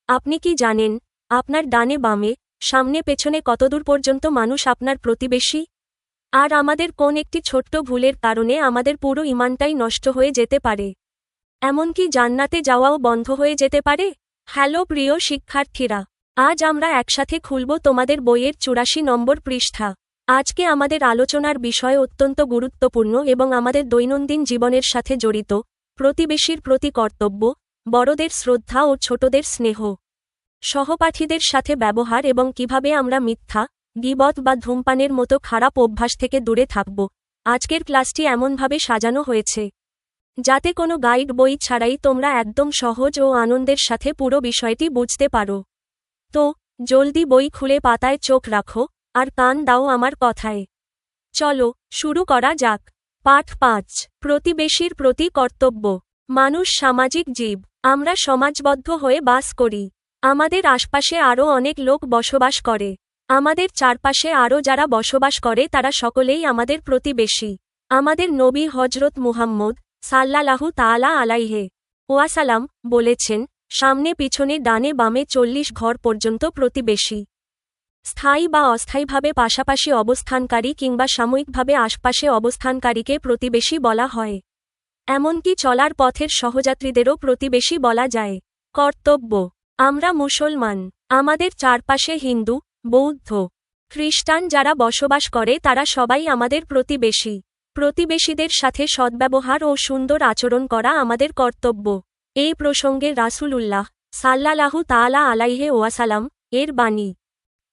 আপনি কি জানেন আপনার ডানে বামে সামনে পেছনে কতদূর পর্যন্ত মানুষ আপনার প্রতিবেশী? আর আমাদের কোন একটি ছোট্ট ভুলের কারণে আমাদের পুরো ঈমানটাই নষ্ট হয়ে যেতে পারে, এমনকি জান্নাতে যাওয়াও বন্ধ হয়ে যেতে পারে। হ্যালো প্রিয় শিক্ষার্থীরা, আজ আমরা একসাথে খুলব তোমাদের বইয়ের ৮৪ নম্বর পৃষ্ঠা। আজকে আমাদের আলোচনার বিষয় অত্যন্ত গুরুত্বপূর্ণ এবং আমাদের দৈনন্দিন জীবনের সাথে জড়িত। প্রতিবেশীর প্রতি কর্তব্য, বড়দের শ্রদ্ধা ও ছোটদের স্নেহ, সহপাঠীদের সাথে ব্যবহার এবং কিভাবে আমরা মিথ্যা, গীবত বা ধূমপানের মতো খারাপ অভ্যাস থেকে দূরে থাকব। আজকের ক্লাসটি এমনভাবে সাজানো হয়েছে যাতে কোনো গাইড বই ছাড়াই তোমরা একদম সহজ ও আনন্দের সাথে পুরো বিষয়টি বুঝতে পারো। তো জলদি বই খুলে পাতায় চোখ রাখো আর কান দাও আমার কথায়। চলো শুরু করা যাক। পাঠ ৫, প্রতিবেশীর প্রতি কর্তব্য। মানুষ সামাজিক জীব। আমরা সমাজবদ্ধ হয়ে বাস করি। আমাদের আশপাশে আরও অনেক লোক বসবাস করে। আমাদের চারপাশে আরও যারা বসবাস করে তারা সকলেই আমাদের প্রতিবেশী। আমাদের নবী হজরত মুহাম্মদ সাল্লাল্লাহু তাআলা আলাইহি ওয়াসাল্লাম বলেছেন, সামনে পিছনে ডানে বামে ৪০ ঘর পর্যন্ত প্রতিবেশী। স্থায়ী বা অস্থায়ীভাবে পাশাপাশি অবস্থানকারী কিংবা সাময়িকভাবে আশপাশে অবস্থানকারীকে প্রতিবেশী বলা হয়। এমনকি চলার পথের সহযাত্রীদেরও প্রতিবেশী বলা যায়। কর্তব্য। আমরা মুসলমান। আমাদের চারপাশে হিন্দু, বৌদ্ধ, খ্রিস্টান যারা বসবাস করে তারা সবাই আমাদের প্রতিবেশী। প্রতিবেশীদের সাথে সদ্ব্যবহার ও সুন্দর আচরণ করা আমাদের কর্তব্য। এই প্রসঙ্গে রাসূলুল্লাহ সাল্লাল্লাহু তাআলা আলাইহি ওয়াসাল্লাম এর বাণী,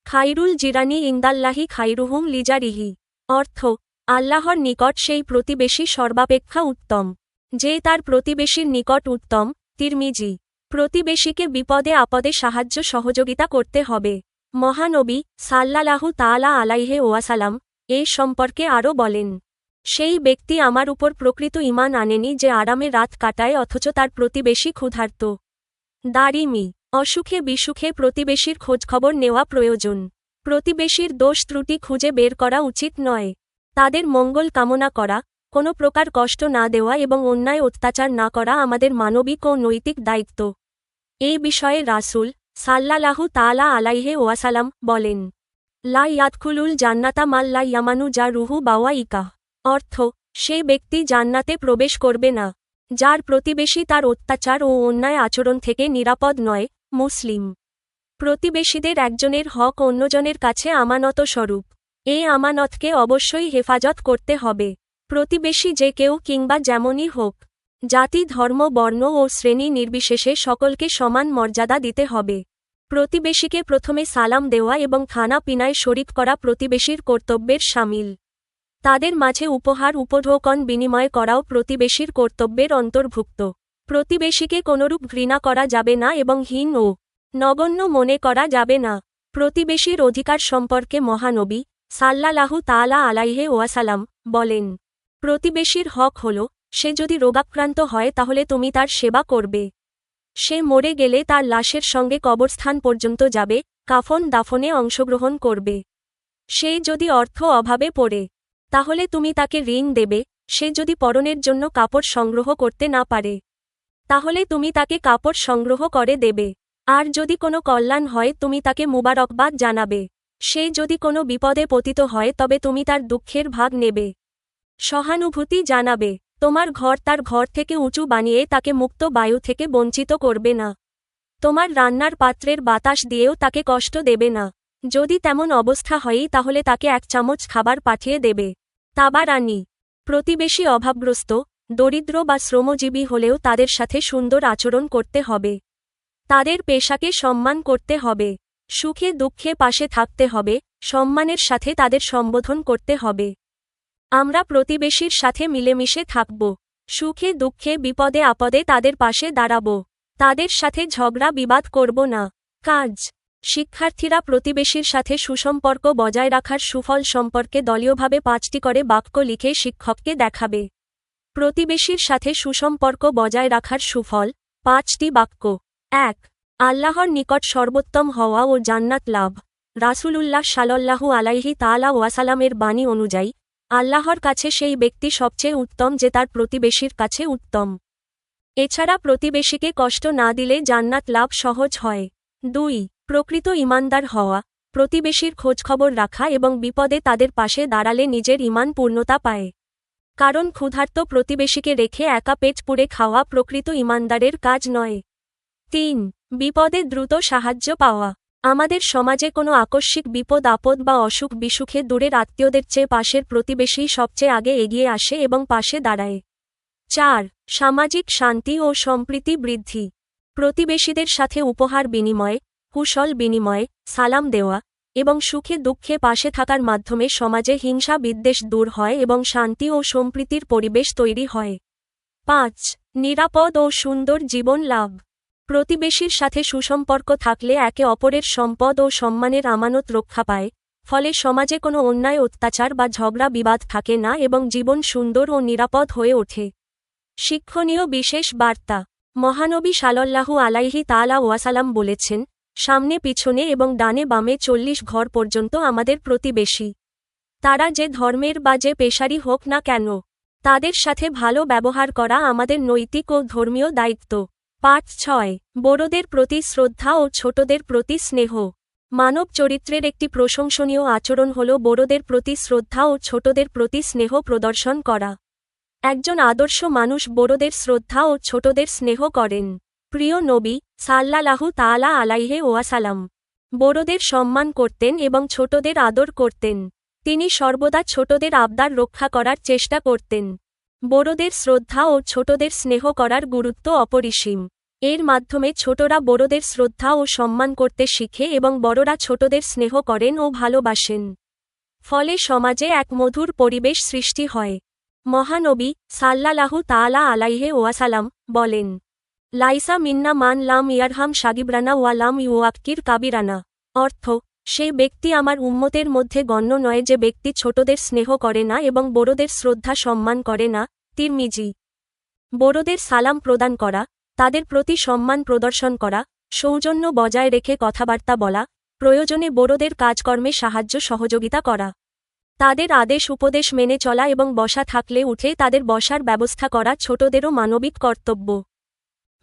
খাইরুল জিরানি ইনদাল্লাহি খাইরুহুম লিজারিহি, অর্থ, আল্লাহর নিকট সেই প্রতিবেশী সর্বাপেক্ষা উত্তম যে তার প্রতিবেশীর নিকট উত্তম। তিরমিজি। প্রতিবেশীকে বিপদে আপদে সাহায্য সহযোগিতা করতে হবে। মহানবী সাল্লাল্লাহু তাআলা আলাইহি ওয়াসাল্লাম এ সম্পর্কে আরও বলেন, সেই ব্যক্তি আমার উপর প্রকৃত ঈমান আনেনি যে আরামে রাত কাটায় অথচ তার প্রতিবেশী ক্ষুধার্ত। দারিমি। অসুখে বিসুখে প্রতিবেশীর খোঁজখবর নেওয়া প্রয়োজন। প্রতিবেশীর দোষ ত্রুটি খুঁজে বের করা উচিত নয়। তাদের মঙ্গল কামনা করা, কোনো প্রকার কষ্ট না দেওয়া এবং অন্যায় অত্যাচার না করা আমাদের মানবিক ও নৈতিক দায়িত্ব। এই বিষয়ে রাসূল সাল্লাল্লাহু তাআলা আলাইহি ওয়াসাল্লাম বলেন, লা ইয়াদখুলুল জান্নাতা মান লা ইয়ামানু জারুহু বাওয়াইকা, অর্থ, সেই ব্যক্তি জান্নাতে প্রবেশ করবে না যার প্রতিবেশী তার অত্যাচার ও অন্যায় আচরণ থেকে নিরাপদ নয়। মুসলিম। প্রতিবেশীদের একজনের হক অন্যজনের কাছে আমানত স্বরূপ। এই আমানতকে অবশ্যই হেফাজত করতে হবে। প্রতিবেশী যে কেউ কিংবা যেমনই হোক, জাতি ধর্ম বর্ণ ও শ্রেণী নির্বিশেষে সকলকে সমান মর্যাদা দিতে হবে। প্রতিবেশীকে প্রথমে সালাম দেওয়া এবং খানা পিনায় শরিক করা প্রতিবেশীর কর্তব্যের শামিল। তাদের মাঝে উপহার উপঢৌকন বিনিময় করাও প্রতিবেশীর কর্তব্যের অন্তর্ভুক্ত। প্রতিবেশীকে কোনরূপ ঘৃণা করা যাবে না এবং হীন ও নগণ্য মনে করা যাবে না। প্রতিবেশীর অধিকার সম্পর্কে মহানবী সাল্লাল্লাহু তাআলা আলাইহি ওয়াসাল্লাম বলেন, প্রতিবেশীর হক হল, সে যদি রোগাক্রান্ত হয় তাহলে তুমি তার সেবা করবে। সে মরে গেলে তার লাশের সঙ্গে কবরস্থান পর্যন্ত যাবে, কাফন দাফনে অংশগ্রহণ করবে। সে যদি অর্থ অভাবে পড়ে তাহলে তুমি তাকে ঋণ দেবে। সে যদি পরনের জন্য কাপড় সংগ্রহ করতে না পারে তাহলে তুমি তাকে কাপড় সংগ্রহ করে দেবে। আর যদি কোনো কল্যাণ হয় তুমি তাকে মুবারকবাদ জানাবে। সে যদি কোনো বিপদে পতিত হয় তবে তুমি তার দুঃখের ভাগ নেবে, সহানুভূতি জানাবে। তোমার ঘর তার ঘর থেকে উঁচু বানিয়ে তাকে মুক্ত বায়ু থেকে বঞ্চিত করবে না। তোমার রান্নার পাত্রের বাতাস দিয়েও তাকে কষ্ট দেবে না। যদি তেমন অবস্থা হয় তাহলে তাকে ১ চামচ খাবার পাঠিয়ে দেবে। তাবারানী। প্রতিবেশী অভাবগ্রস্ত, দরিদ্র বা শ্রমজীবী হলেও তাদের সাথে সুন্দর আচরণ করতে হবে। তাদের পেশাকে সম্মান করতে হবে। সুখে দুঃখে পাশে থাকতে হবে, সম্মানের সাথে তাদের সম্বোধন করতে হবে। আমরা প্রতিবেশীর সাথে মিলেমিশে থাকব। সুখে দুঃখে বিপদে আপদে তাদের পাশে দাঁড়াব। তাদের সাথে ঝগড়া বিবাদ করব না। কাজ। শিক্ষার্থীরা প্রতিবেশীর সাথে সুসম্পর্ক বজায় রাখার সুফল সম্পর্কে দলীয়ভাবে ৫টি করে বাক্য লিখে শিক্ষককে দেখাবে। প্রতিবেশীর সাথে সুসম্পর্ক বজায় রাখার সুফল ৫টি বাক্য। ১. আল্লাহর নিকট সর্বোত্তম হওয়া ও জান্নাত লাভ। রাসূলুল্লাহ সাল্লাল্লাহু আলাইহি তাআলা ওয়াসাল্লামের বাণী অনুযায়ী, আল্লাহর কাছে সেই ব্যক্তি সবচেয়ে উত্তম যে তার প্রতিবেশীর কাছে উত্তম। এছাড়া প্রতিবেশীকে কষ্ট না দিলে জান্নাত লাভ সহজ হয়। 2. প্রকৃত ঈমানদার হওয়া, প্রতিবেশীর খোঁজখবর রাখা এবং বিপদে তাদের পাশে দাঁড়ালে নিজের ঈমান পূর্ণতা পায়। কারণ ক্ষুধার্ত প্রতিবেশীকে রেখে একা পেট পুড়ে খাওয়া প্রকৃত ঈমানদারের কাজ নয়। 3. বিপদে দ্রুত সাহায্য পাওয়া, আমাদের সমাজে কোনো আকস্মিক বিপদ আপদ বা অসুখ বিসুখে দূরের আত্মীয়দের চেয়ে পাশের প্রতিবেশী সবচেয়ে আগে এগিয়ে আসে এবং পাশে দাঁড়ায়। 4. সামাজিক শান্তি ও সম্প্রীতি বৃদ্ধি, প্রতিবেশীদের সাথে উপহার বিনিময়, কুশল বিনিময়, সালাম দেওয়া এবং সুখে দুঃখে পাশে থাকার মাধ্যমে সমাজে হিংসা বিদ্বেষ দূর হয় এবং শান্তি ও সম্প্রীতির পরিবেশ তৈরি হয়। 5. নিরাপদ ও সুন্দর জীবন লাভ, প্রতিবেশীর সাথে সুসম্পর্ক থাকলে একে অপরের সম্পদ ও সম্মানের আমানত রক্ষা পায়, ফলে সমাজে কোনো অন্যায় অত্যাচার বা ঝগড়া বিবাদ থাকে না এবং জীবন সুন্দর ও নিরাপদ হয়ে ওঠে। শিক্ষণীয় বিশেষ বার্তা, মহানবী সাল্লাল্লাহু আলাইহি তাআলা ওয়াসাল্লাম বলেছেন, সামনে পিছনে এবং ডানে বামে 40 ঘর পর্যন্ত আমাদের প্রতিবেশী। তারা যে ধর্মের বা যে পেশারই হোক না কেন, তাদের সাথে ভালো ব্যবহার করা আমাদের নৈতিক ও ধর্মীয় দায়িত্ব। পাঠ 6। বড়দের প্রতি শ্রদ্ধা ও ছোটদের প্রতি স্নেহ, মানব চরিত্রের একটি প্রশংসনীয় আচরণ হল বড়দের প্রতি শ্রদ্ধা ও ছোটদের প্রতি স্নেহ প্রদর্শন করা। একজন আদর্শ মানুষ বড়দের শ্রদ্ধা ও ছোটদের স্নেহ করেন। প্রিয় নবী সাল্লাল্লাহু তাআলা আলাইহি ওয়াসাল্লাম বড়দের সম্মান করতেন এবং ছোটদের আদর করতেন। তিনি সর্বদা ছোটদের আবদার রক্ষা করার চেষ্টা করতেন। বড়দের শ্রদ্ধা ও ছোটদের স্নেহ করার গুরুত্ব অপরিসীম। এর মাধ্যমে ছোটরা বড়দের শ্রদ্ধা ও সম্মান করতে শিখে এবং বড়রা ছোটদের স্নেহ করেন ও ভালোবাসেন। ফলে সমাজে এক মধুর পরিবেশ সৃষ্টি হয়। মহানবী সাল্লাল্লাহু তাআলা আলাইহি ওয়াসাল্লাম বলেন, লাইসা মিন্না মান লাম ইয়ারহাম সাগিবরানা ওয়া লাম ইউওয়াক্কির কাবিরানা, অর্থ, সেই ব্যক্তি আমার উম্মতের মধ্যে গণ্য নয় যে ব্যক্তি ছোটদের স্নেহ করে না এবং বড়দের শ্রদ্ধা সম্মান করে না। তিরমিজি। বড়দের সালাম প্রদান করা, তাদের প্রতি সম্মান প্রদর্শন করা, সৌজন্য বজায় রেখে কথাবার্তা বলা, প্রয়োজনে বড়দের কাজকর্মে সাহায্য সহযোগিতা করা, তাদের আদেশ উপদেশ মেনে চলা এবং বসা থাকলে উঠে তাদের বসার ব্যবস্থা করা ছোটদেরও মানবিক কর্তব্য।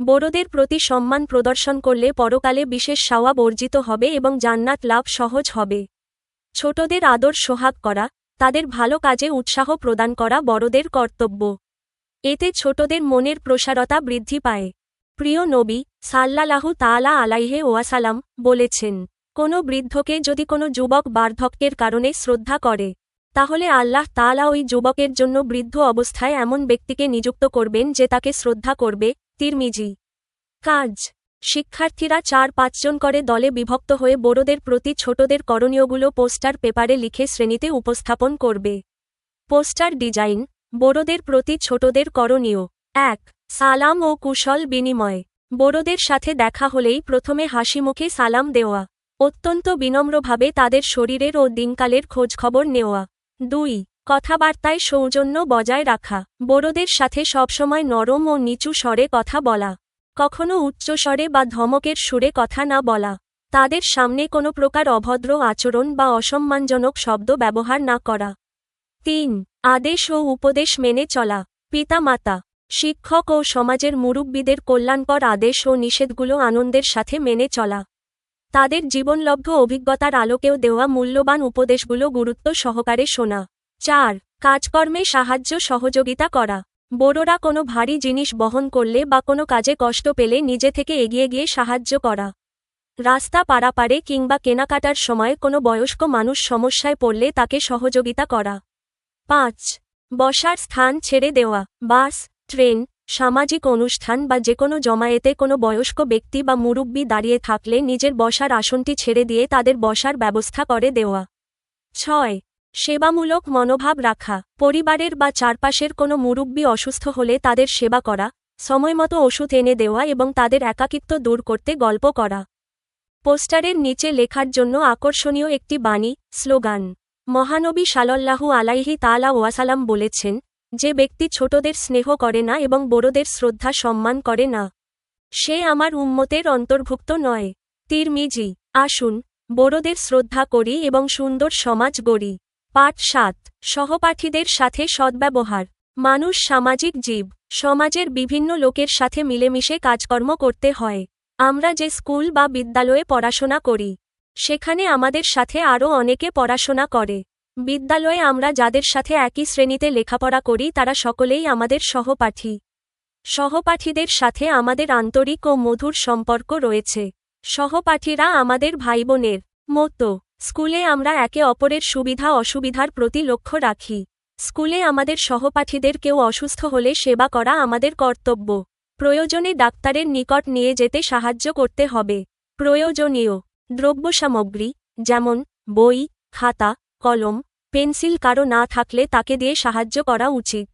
বড়দের প্রতি সম্মান প্রদর্শন করলে পরকালে বিশেষ সওয়াব অর্জিত হবে এবং জান্নাত লাভ সহজ হবে। ছোটদের আদর সোহাগ করা, তাদের ভালো কাজে উৎসাহ প্রদান করা বড়দের কর্তব্য। এতে ছোটদের মনের প্রসারতা বৃদ্ধি পায়। প্রিয় নবী সাল্লাল্লাহু তাআলা আলাইহি ওয়াসাল্লাম বলেছেন, কোনো বৃদ্ধকে যদি কোনো যুবক বার্ধক্যের কারণে শ্রদ্ধা করে, তাহলে আল্লাহ তাআলা ওই যুবকের জন্য বৃদ্ধ অবস্থায় এমন ব্যক্তিকে নিযুক্ত করবেন যে তাকে শ্রদ্ধা করবে। তিরমিজি। কাজ, শিক্ষার্থীরা 4-5 জন করে দলে বিভক্ত হয়ে বড়দের প্রতি ছোটদের করণীয়গুলো পোস্টার পেপারে লিখে শ্রেণীতে উপস্থাপন করবে। পোস্টার ডিজাইন, বড়দের প্রতি ছোটদের করণীয়। 1. সালাম ও কুশল বিনিময়, বড়দের সাথে দেখা হলেই প্রথমে হাসিমুখে সালাম দেওয়া, অত্যন্ত বিনম্রভাবে তাদের শরীরের ও দিনকালের খোঁজখবর নেওয়া। 2. কথাবার্তায় সৌজন্য বজায় রাখা, বড়দের সাথে সবসময় নরম ও নিচু স্বরে কথা বলা, কখনো উচ্চ স্বরে বা ধমকের সুরে কথা না বলা, তাদের সামনে কোনো প্রকার অভদ্র আচরণ বা অসম্মানজনক শব্দ ব্যবহার না করা। 3. আদেশ ও উপদেশ মেনে চলা, পিতামাতা, শিক্ষক ও সমাজের মুরব্বীদের কল্যাণকর আদেশ ও নিষেধগুলো আনন্দের সাথে মেনে চলা, তাদের জীবনলব্ধ অভিজ্ঞতার আলোকেও দেওয়া মূল্যবান উপদেশগুলো গুরুত্ব সহকারে শোনা। 4. কাজকর্মে সাহায্য সহযোগিতা করা, বড়রা কোনো ভারী জিনিস বহন করলে বা কোনো কাজে কষ্ট পেলে নিজে থেকে এগিয়ে গিয়ে সাহায্য করা, রাস্তা পারাপারে কিংবা কেনাকাটার সময় কোনো বয়স্ক মানুষ সমস্যায় পড়লে তাকে সহযোগিতা করা। 5. বসার স্থান ছেড়ে দেওয়া, বাস, ট্রেন, সামাজিক অনুষ্ঠান বা যেকোনো জমায়েতে কোনো বয়স্ক ব্যক্তি বা মুরব্বি দাঁড়িয়ে থাকলে নিজের বসার আসনটি ছেড়ে দিয়ে তাদের বসার ব্যবস্থা করে দেওয়া। 6. সেবামূলক মনোভাব রাখা, পরিবারের বা চারপাশের কোনো মুরব্বি অসুস্থ হলে তাদের সেবা করা, সময়মতো ওষুধ এনে দেওয়া এবং তাদের একাকিত্ব দূর করতে গল্প করা। পোস্টারের নিচে লেখার জন্য আকর্ষণীয় একটি বাণী, স্লোগান। মহানবী সাল্লাল্লাহু আলাইহি তাআলা ওয়াসাল্লাম বলেছেন, যে ব্যক্তি ছোটদের স্নেহ করে না এবং বড়দের শ্রদ্ধা সম্মান করে না, সে আমার উম্মতের অন্তর্ভুক্ত নয়। তিরমিজি। আসুন বড়দের শ্রদ্ধা করি এবং সুন্দর সমাজ গড়ি। পাঠ 7। সহপাঠীদের সাথে সদ্ব্যবহার, মানুষ সামাজিক জীব, সমাজের বিভিন্ন লোকের সাথে মিলেমিশে কাজকর্ম করতে হয়। আমরা যে স্কুল বা বিদ্যালয়ে পড়াশোনা করি সেখানে আমাদের সাথে আরও অনেকে পড়াশোনা করে। বিদ্যালয়ে আমরা যাদের সাথে একই শ্রেণীতে লেখাপড়া করি তারা সকলেই আমাদের সহপাঠী। সহপাঠীদের সাথে আমাদের আন্তরিক ও মধুর সম্পর্ক রয়েছে। সহপাঠীরা আমাদের ভাইবোনের মতো। স্কুলে আমরা একে অপরের সুবিধা অসুবিধার প্রতি লক্ষ্য রাখি। স্কুলে আমাদের সহপাঠীদের কেউ অসুস্থ হলে সেবা করা আমাদের কর্তব্য। প্রয়োজনে ডাক্তারের নিকট নিয়ে যেতে সাহায্য করতে হবে। প্রয়োজনীয় দ্রব্যসামগ্রী যেমন বই, খাতা, কলম, পেন্সিল কারো না থাকলে তাকে দিয়ে সাহায্য করা উচিত।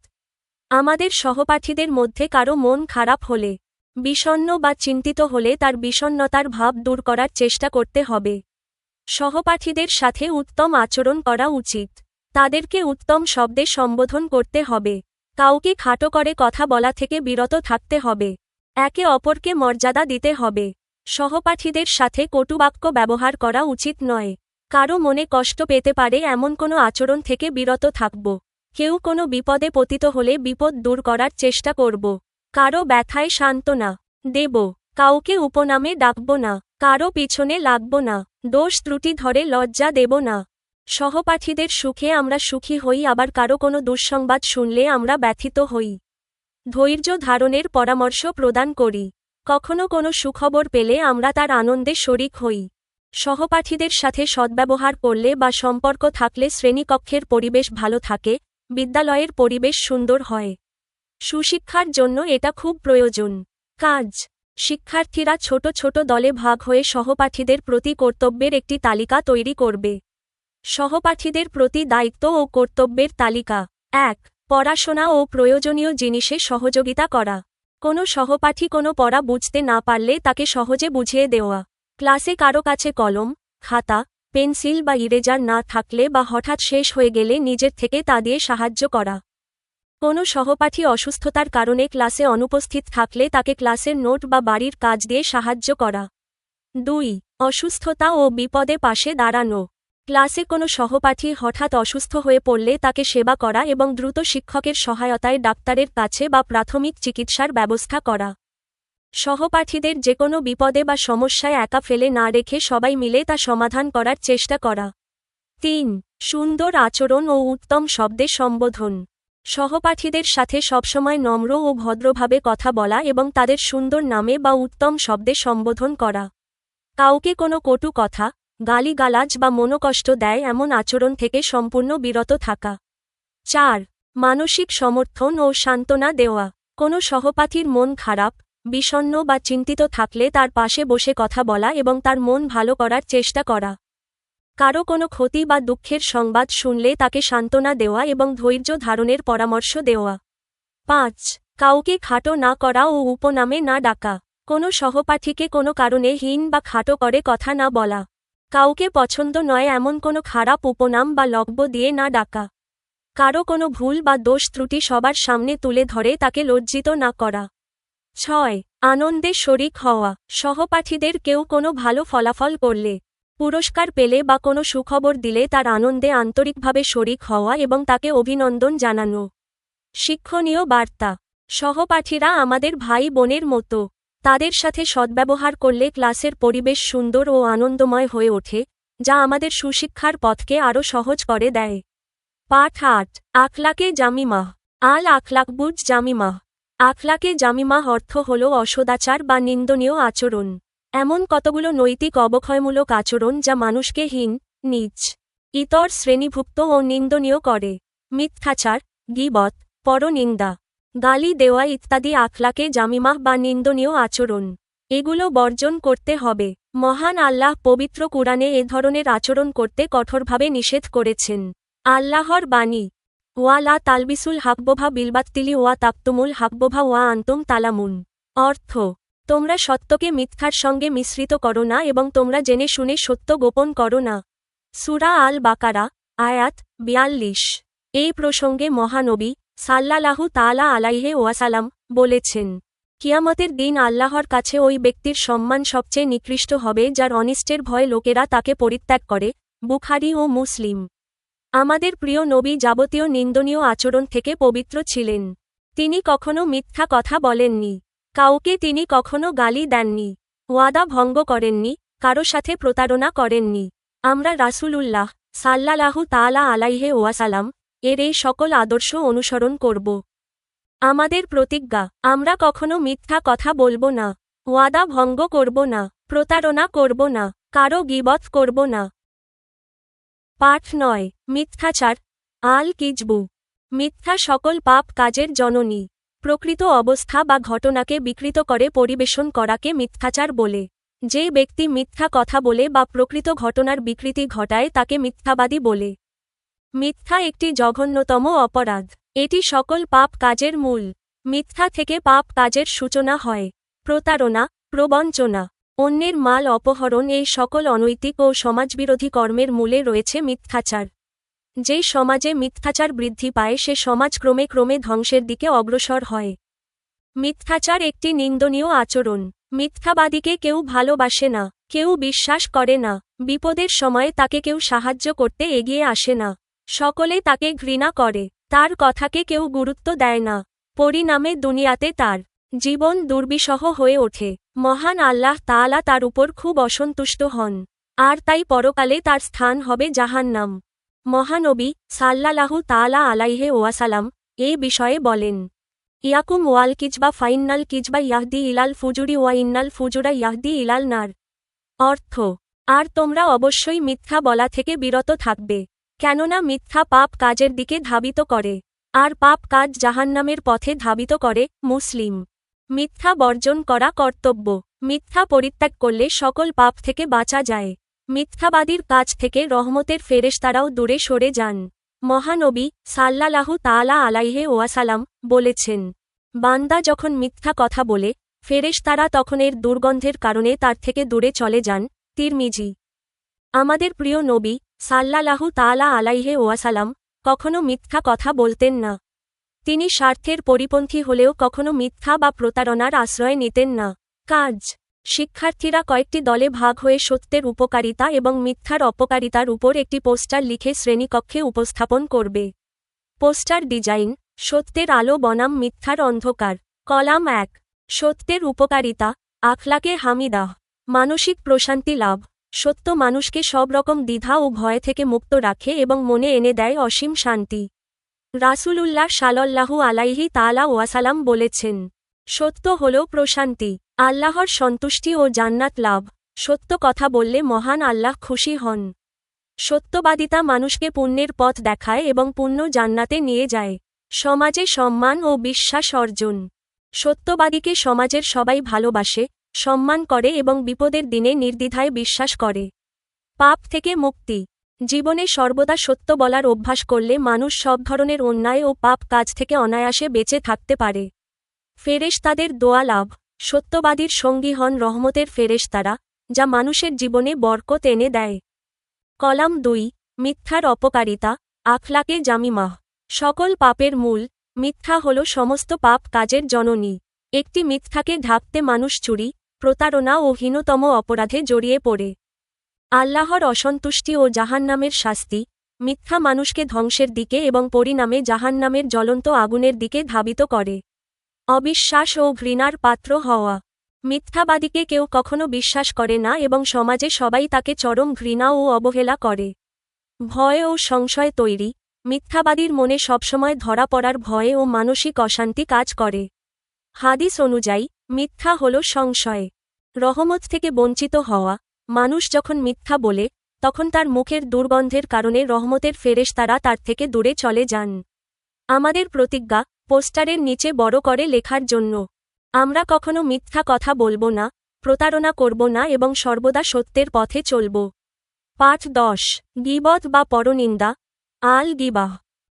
আমাদের সহপাঠীদের মধ্যে কারো মন খারাপ হলে, বিষণ্ণ বা চিন্তিত হলে তার বিষণ্ণতার ভাব দূর করার চেষ্টা করতে হবে। সহপাঠীদের সাথে উত্তম আচরণ করা উচিত। তাদেরকে উত্তম শব্দে সম্বোধন করতে হবে। কাউকে খাটো করে কথা বলা থেকে বিরত থাকতে হবে। একে অপরকে মর্যাদা দিতে হবে। সহপাঠীদের সাথে কটুবাক্য ব্যবহার করা উচিত নয়। কারো মনে কষ্ট পেতে পারে এমন কোনো আচরণ থেকে বিরত থাকব। কেউ কোনো বিপদে পতিত হলে বিপদ দূর করার চেষ্টা করব। কারো ব্যথায় সান্ত্বনা দেব। কাউকে উপনামে ডাকব না। কারো পিছনে লাগব না। দোষ ত্রুটি ধরে লজ্জা দেব না। সহপাঠীদের সুখে আমরা সুখী হই, আবার কারো কোনো দুঃসংবাদ শুনলে আমরা ব্যথিত হই। ধৈর্য ধারণের পরামর্শ প্রদান করি। কখনো কোনো সুখবর পেলে আমরা তার আনন্দে শরিক হই। সহপাঠীদের সাথে সদ্ব্যবহার করলে বা সম্পর্ক থাকলে শ্রেণীকক্ষের পরিবেশ ভালো থাকে, বিদ্যালয়ের পরিবেশ সুন্দর হয়। সুশিক্ষার জন্য এটা খুব প্রয়োজন। কাজ: শিক্ষার্থীরা ছোট ছোট দলে ভাগ হয়ে সহপাঠীদের প্রতি কর্তব্যের একটি তালিকা তৈরি করবে। সহপাঠীদের প্রতি দায়িত্ব ও কর্তব্যের তালিকা: ১. পড়াশোনা ও প্রয়োজনীয় জিনিসে সহযোগিতা করা। কোনো সহপাঠী কোনো পড়া বুঝতে না পারলে তাকে সহজে বুঝিয়ে দেওয়া। ক্লাসে কারো কাছে কলম, খাতা, পেন্সিল বা ইরেজার না থাকলে বা হঠাৎ শেষ হয়ে গেলে নিজের থেকে তা দিয়ে সাহায্য করা। কোনো সহপাঠী অসুস্থতার কারণে ক্লাসে অনুপস্থিত থাকলে তাকে ক্লাসের নোট বা বাড়ির কাজ দিয়ে সাহায্য করা। ২. অসুস্থতা ও বিপদে পাশে দাঁড়ানো। ক্লাসে কোনো সহপাঠী হঠাৎ অসুস্থ হয়ে পড়লে তাকে সেবা করা এবং দ্রুত শিক্ষকের সহায়তায় ডাক্তারের কাছে বা প্রাথমিক চিকিৎসার ব্যবস্থা করা। সহপাঠীদের যে কোনো বিপদে বা সমস্যায় একা ফেলে না রেখে সবাই মিলে তা সমাধান করার চেষ্টা করা। ৩. সুন্দর আচরণ ও উত্তম শব্দে সম্বোধন। সহপাঠীদের সাথে সবসময় নম্র ও ভদ্রভাবে কথা বলা এবং তাদের সুন্দর নামে বা উত্তম শব্দে সম্বোধন করা। কাউকে কোনো কটু কথা, গালিগালাজ বা মনোকষ্ট দেয় এমন আচরণ থেকে সম্পূর্ণ বিরত থাকা। ৪. মানসিক সমর্থন ও সান্ত্বনা দেওয়া। কোনো সহপাঠীর মন খারাপ, বিষণ্ণ বা চিন্তিত থাকলে তার পাশে বসে কথা বলা এবং তার মন ভালো করার চেষ্টা করা। কারো কোনো ক্ষতি বা দুঃখের সংবাদ শুনলে তাকে সান্ত্বনা দেওয়া এবং ধৈর্য ধারণের পরামর্শ দেওয়া। ৫. কাউকে খাটো না করা ও উপনামে না ডাকা। কোনো সহপাঠীকে কোনো কারণে হীন বা খাটো করে কথা না বলা। কাউকে পছন্দ নয় এমন কোনো খারাপ উপনাম বা লকব দিয়ে না ডাকা। কারো কোনো ভুল বা দোষ ত্রুটি সবার সামনে তুলে ধরে তাকে লজ্জিত না করা। ৬. আনন্দে শরিক হওয়া। সহপাঠীদের কেউ কোনো ভালো ফলাফল করলে, পুরস্কার পেলে বা কোনো সুখবর দিলে তার আনন্দে আন্তরিকভাবে শরিক হওয়া এবং তাকে অভিনন্দন জানানো। শিক্ষণীয় বার্তা: সহপাঠীরা আমাদের ভাই বোনের মতো। তাদের সাথে সদ্ব্যবহার করলে ক্লাসের পরিবেশ সুন্দর ও আনন্দময় হয়ে ওঠে, যা আমাদের সুশিক্ষার পথকে আরও সহজ করে দেয়। পাঠ ৮: আখলাকে জামিমাহ। আল আখলাকবুজ জামিমাহ। আখলাকে জামিমাহ অর্থ হল অসদাচার বা নিন্দনীয় আচরণ। এমন কতগুলো নৈতিক অবক্ষয়মূলক আচরণ যা মানুষকে হীন, নীচ, ইতর শ্রেণীভুক্ত ও নিন্দনীয় করে। মিথ্যাচার, গীবত, পরনিন্দা, গালি দেওয়া ইত্যাদি আখলাকে জামিমাহ বা নিন্দনীয় আচরণ। এগুলো বর্জন করতে হবে। মহান আল্লাহ পবিত্র কুরআনে এ ধরনের আচরণ করতে কঠোরভাবে নিষেধ করেছেন। আল্লাহর বাণী: ওয়া লা তালবিসুল হাকবোভা বিলবাত্তিলি ওয়া তাকতুমুল হাকবোভা ওয়া আনতুম তালামুন। অর্থ: তোমরা সত্যকে মিথ্যার সঙ্গে মিশ্রিত করো না এবং তোমরা জেনে শুনে সত্য গোপন করো না। সূরা আল বাকারা, আয়াত ৪২। এই প্রসঙ্গে মহানবী সাল্লাল্লাহু তাআলা আলাইহি ওয়াসাল্লাম বলেছেন, কিয়ামতের দিন আল্লাহর কাছে ওই ব্যক্তির সম্মান সবচেয়ে নিকৃষ্ট হবে যার অনিষ্টের ভয়ে লোকেরা তাকে পরিত্যাগ করে। বুখারী ও মুসলিম। আমাদের প্রিয় নবী যাবতীয় নিন্দনীয় আচরণ থেকে পবিত্র ছিলেন। তিনি কখনো মিথ্যা কথা বলেননি। কাউকে তিনি কখনো গালি দেননি। ওয়াদা ভঙ্গ করেননি, কারো সাথে প্রতারণা করেননি। আমরা রাসূলুল্লাহ সাল্লাল্লাহু তাআলা আলাইহি ওয়াসাল্লাম এর এই সকল আদর্শ অনুসরণ করব। আমাদের প্রতিজ্ঞা, আমরা কখনো মিথ্যা কথা বলবো না, ওয়াদা ভঙ্গ করব না, প্রতারণা করব না, কারো গীবত করব না। পাঠ 9। মিথ্যাচার। আল কিজবু। মিথ্যা সকল পাপ কাজের জননী। প্রকৃত অবস্থা বা ঘটনাকে বিকৃত করে পরিবেশন করাকে মিথ্যাচার বলে। যে ব্যক্তি মিথ্যা কথা বলে বা প্রকৃত ঘটনার বিকৃতি ঘটায় তাকে মিথ্যাবাদী বলে। মিথ্যা একটি জঘন্যতম অপরাধ। এটি সকল পাপ কাজের মূল। মিথ্যা থেকে পাপ কাজের সূচনা হয়। প্রতারণা, প্রবঞ্চনা, অন্যের মাল অপহরণ এই সকল অনৈতিক ও সমাজবিরোধী কর্মের মূলে রয়েছে মিথ্যাচার। যে সমাজে মিথ্যাচার বৃদ্ধি পায় সে সমাজ ক্রমে ক্রমে ধ্বংসের দিকে অগ্রসর হয়। মিথ্যাচার একটি নিন্দনীয় আচরণ। মিথ্যাবাদীকে কেউ ভালোবাসে না, কেউ বিশ্বাস করে না, বিপদের সময় তাকে কেউ সাহায্য করতে এগিয়ে আসে না। সকলে তাকে ঘৃণা করে, তার কথাকে কেউ গুরুত্ব দেয় না। পরিণামে দুনিয়াতে তার জীবন দুর্বিষহ হয়ে ওঠে। মহান আল্লাহ তাআলা তার উপর খুব অসন্তুষ্ট হন, আর তাই পরকালে তার স্থান হবে জাহান্নাম। মহানবী সাল্লাল্লাহু তাআলা আলাইহি ওয়াসাল্লাম এই বিষয়ে বলেন, ইয়াকুম ওয়াল কিজবা ফাইন্নাল কিজবা ইয়াহদি ইলাল ফুজুরি ওয়া ইন্নাল ফুজুরা ইয়াহদি ইলাল নার। অর্থ, আর তোমরা অবশ্যই মিথ্যা বলা থেকে বিরত থাকবে, কেননা মিথ্যা পাপ কাজের দিকে ধাবিত করে, আর পাপ কাজ জাহান্নামের পথে ধাবিত করে। মুসলিম। মিথ্যা বর্জন করা কর্তব্য। মিথ্যা পরিত্যাগ করলে সকল পাপ থেকে বাঁচা যায়। মিথ্যাবাদীর কাছ থেকে রহমতের ফেরেশতারাও দূরে সরে যান। মহানবী সাল্লাল্লাহু তাআলা আলাইহি ওয়াসাল্লাম বলেছেন, বান্দা যখন মিথ্যা কথা বলে ফেরেশতারা তখন এর দুর্গন্ধের কারণে তার থেকে দূরে চলে যান। তিরমিজি। আমাদের প্রিয় নবী সাল্লাল্লাহু তাআলা আলাইহি ওয়াসাল্লাম কখনো মিথ্যা কথা বলতেন না। তিনি স্বার্থের পরিপন্থী হলেও কখনো মিথ্যা বা প্রতারণার আশ্রয় নিতেন না। কাজ। শিক্ষার্থীরা কয়েকটি দলে ভাগ হয়ে সত্যের উপকারিতা এবং মিথ্যার অপকারিতার উপর একটি পোস্টার লিখে শ্রেণীকক্ষে উপস্থাপন করবে। পোস্টার ডিজাইন, সত্যের আলো বনাম মিথ্যার অন্ধকার। কলাম 1। সত্যের উপকারিতা। আখলাকে হামিদাহ। মানসিক প্রশান্তি লাভ। সত্য মানুষকে সব রকম দ্বিধা ও ভয় থেকে মুক্ত রাখে এবং মনে এনে দেয় অসীম শান্তি। রাসূলুল্লাহ সাল্লাল্লাহু আলাইহি তাআলা ওয়াসাল্লাম বলেছেন, সত্য হল প্রশান্তি, আল্লাহর সন্তুষ্টি ও জান্নাত লাভ। সত্য কথা বললে মহান আল্লাহ খুশি হন। সত্যবাদিতা মানুষকে পুণ্যের পথ দেখায় এবং পুণ্য জান্নাতে নিয়ে যায়। সমাজে সম্মান ও বিশ্বাস অর্জন। সত্যবাদীকে সমাজের সবাই ভালোবাসে, সম্মান করে এবং বিপদের দিনে নির্দ্বিধায় বিশ্বাস করে। পাপ থেকে মুক্তি। জীবনে সর্বদা সত্য বলার অভ্যাস করলে মানুষ সব ধরনের অন্যায় ও পাপ কাজ থেকে অনায়াসে বেঁচে থাকতে পারে। ফেরেশতাদের দোয়া লাভ। সত্যবাদীর সঙ্গী হন রহমতের ফেরেশতারা, যা মানুষের জীবনে বরকত এনে দেয়। কলাম 2। মিথ্যার অপকারিতা। আখলাকে জামিমাহ। সকল পাপের মূল। মিথ্যা হল সমস্ত পাপ কাজের জননী। একটি মিথ্যাকে ঢাকতে মানুষ চুরি, প্রতারণা ও হীনতম অপরাধে জড়িয়ে পড়ে। আল্লাহর অসন্তুষ্টি ও জাহান্নামের শাস্তি। মিথ্যা মানুষকে ধ্বংসের দিকে এবং পরিণামে জাহান্নামের জ্বলন্ত আগুনের দিকে ধাবিত করে। অবিশ্বাস ও ঘৃণার পাত্র হওয়া। মিথ্যাবাদীকে কেউ কখনো বিশ্বাস করে না এবং সমাজে সবাই তাকে চরম ঘৃণা ও অবহেলা করে। ভয় ও সংশয় তৈরি। মিথ্যাবাদীর মনে সবসময় ধরা পড়ার ভয়ে ও মানসিক অশান্তি কাজ করে। হাদিস অনুযায়ী মিথ্যা হল সংশয়। রহমত থেকে বঞ্চিত হওয়া। মানুষ যখন মিথ্যা বলে তখন তার মুখের দুর্গন্ধের কারণে রহমতের ফেরেশতারা তার থেকে দূরে চলে যান। আমাদের প্রতিজ্ঞা, পোস্টারের নিচে বড় করে লেখার জন্য, আমরা কখনো মিথ্যা কথা বলবো না, প্রতারণা করব না এবং সর্বদা সত্যের পথে চলব। পাঠ 10। গীবত বা পরনিন্দা। আল গিবাহ।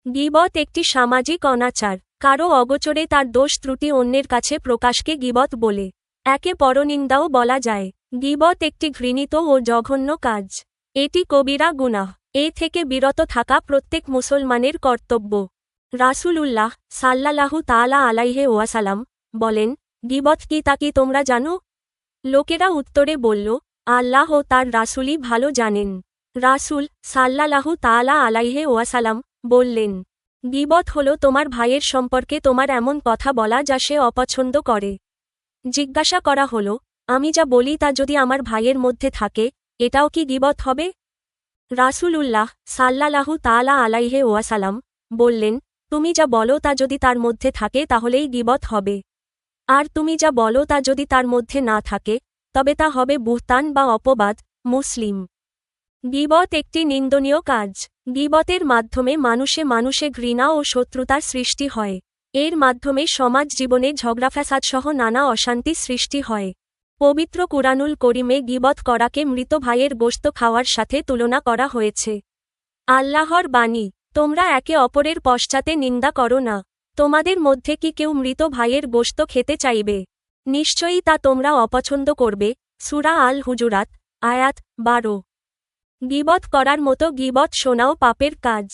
গীবত একটি সামাজিক অনাচার। কারো অগোচরে তার দোষ ত্রুটি অন্যের কাছে প্রকাশকে গীবত বলে। একে পরনিন্দাও বলা যায়। গীবত একটি ঘৃণিত ও জঘন্য কাজ। এটি কবিরা গুনাহ। এ থেকে বিরত থাকা প্রত্যেক মুসলমানের কর্তব্য। রাসূলুল্লাহ সাল্লাল্লাহু তাআলা আলাইহি ওয়াসাল্লাম বলেন, গীবত কি তা কি তোমরা জানো? লোকেরা উত্তরে বলল, আল্লাহ ও তার রাসূলই ভালো জানেন। রাসূল সাল্লাল্লাহু তাআলা আলাইহি ওয়াসাল্লাম বললেন, গীবত হলো তোমার ভাইয়ের সম্পর্কে তোমার এমন কথা বলা যা সে অপছন্দ করে। জিজ্ঞাসা করা হলো, আমি যা বলি তা যদি আমার ভাইয়ের মধ্যে থাকে এটাও কি গীবত হবে? রাসূলুল্লাহ সাল্লাল্লাহু তাআলা আলাইহি ওয়াসাল্লাম বললেন, তুমি যা বলো তা যদি তার মধ্যে থাকে তাহলেই গীবত হবে। আর তুমি যা বলো তা যদি তার মধ্যে না থাকে তবে তা হবে বুহতান বা অপবাদ। মুসলিম। গীবত একটি নিন্দনীয় কাজ। গীবতের মাধ্যমে মানুষে ঘৃণা ও শত্রুতার সৃষ্টি হয়। এর মাধ্যমে সমাজ জীবনে ঝগড়াফ্যাসাদসহ নানা অশান্তি সৃষ্টি হয়। পবিত্র কুরআনুল করিমে গীবত করাকে মৃত ভাইয়ের গোশত খাওয়ার সাথে তুলনা করা হয়েছে। আল্লাহর বাণী, তোমরা একে অপরের পশ্চাতে নিন্দা করো না। তোমাদের মধ্যে কি কেউ মৃত ভাইয়ের গোশত খেতে চাইবে? নিশ্চয়ই তা তোমরা অপছন্দ করবে। সূরা আল হুজুরাত, আয়াত 12। গীবত করার মতো গীবত শোনাও পাপের কাজ।